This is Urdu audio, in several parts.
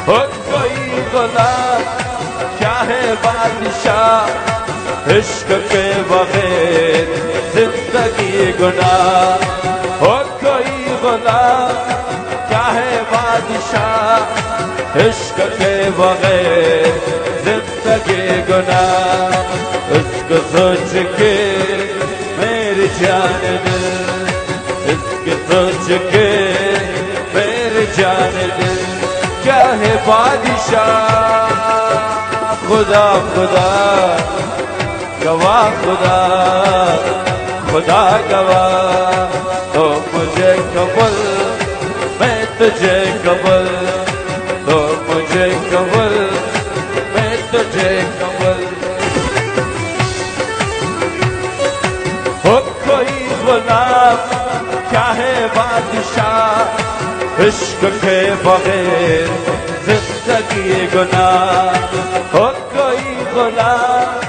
ہو کوئی غلام کیا ہے بادشاہ عشق کے بغیر زندگی گناہ ہو کوئی غلام کیا ہے بادشاہ عشق کے بغیر زندگی گناہ اس کو سوچ کے میری جان دل اس کو سوچ کے میری جان دل کیا ہے بادشاہ خدا خدا گواہ خدا خدا گواہ تو مجھے قبول میں تجھے قبول تو مجھے قبول میں تجھے قبول ہو کوئی غلام کیا ہے بادشاہ عشق کے بغیر زندگی گناہ ہو کوئی غلام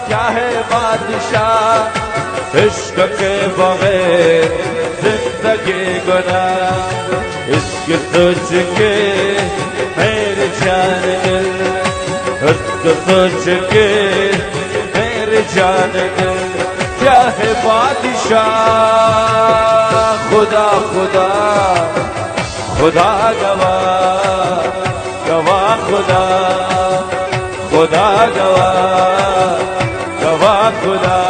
کیا ہے بادشاہ عشق کے بغیر زندگی گناہ اس کی سوچ کے میری جان دل اس کو سوچ کے میری جان دل کیا ہے بادشاہ خدا خدا خدا گواہ گواہ خدا خدا گواہ گواہ خدا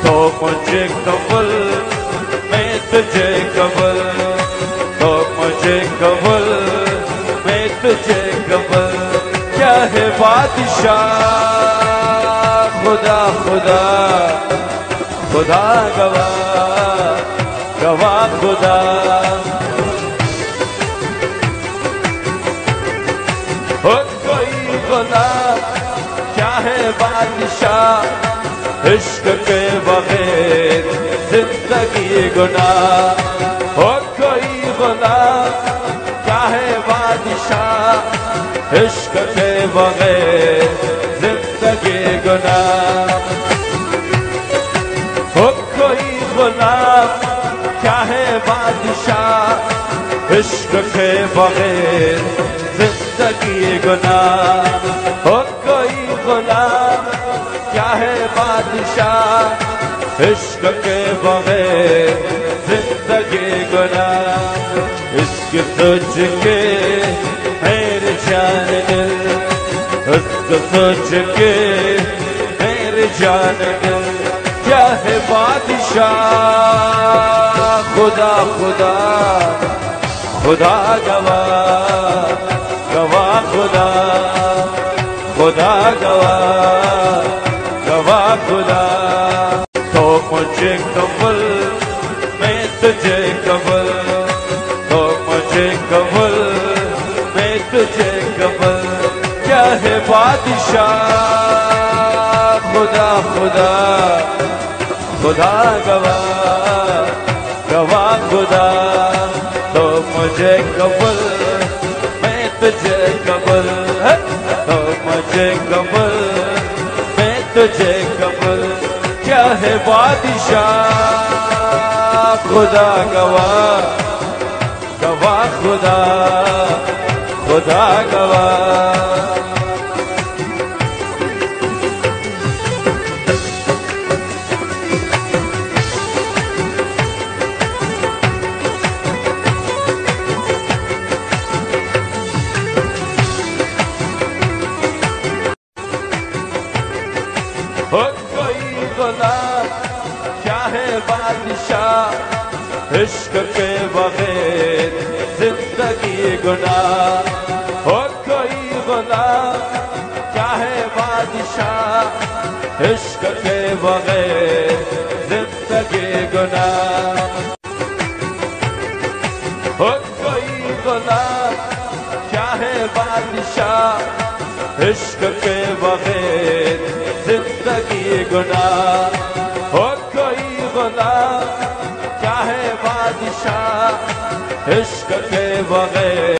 تو مجھے قبول میں تجھے قبول تو مجھے قبول میں تجھے قبول کیا ہے بادشاہ خدا خدا خدا گواہ گواہ خدا ہو کوئی غلام کیا ہے بادشاہ عشق کے بغیر زندگی گناہ ہو کوئی غلام کیا ہے بادشاہ عشق کے بغیر زندگی گناہ ہو کوئی غلام کیا ہے بادشاہ عشق کے بغیر زندگی گناہ ہو کوئی غلام کیا ہے بادشاہ عشق کے بغیر زندگی گناہ اس کی سوچ کے میری جان دل اس کو سوچ کے میری جان دل کیا ہے بادشاہ خدا خدا خدا گواہ گواہ خدا خدا گواہ گواہ خدا تو مجھے قبول میں تجھے قبول تو مجھے قبول میں تجھے قبول کیا ہے بادشاہ خدا خدا خدا گواہ گواہ خدا تو مجھے قبول میں تجھے قبول تو مجھے قبول میں تجھے قبول کیا ہے بادشاہ خدا گواہ گواہ خدا خدا گواہ ہو کوئی غلام کیا ہے بادشاہ عشق کے بغیر زندگی گناہ ہو کوئی غلام کیا ہے بادشاہ عشق کے بغیر زندگی گناہ ہو کوئی غلام کیا ہے بادشاہ عشق کے بغیر زندگی گناہ ہو کوئی غلام کیا ہے بادشاہ عشق کے بغیر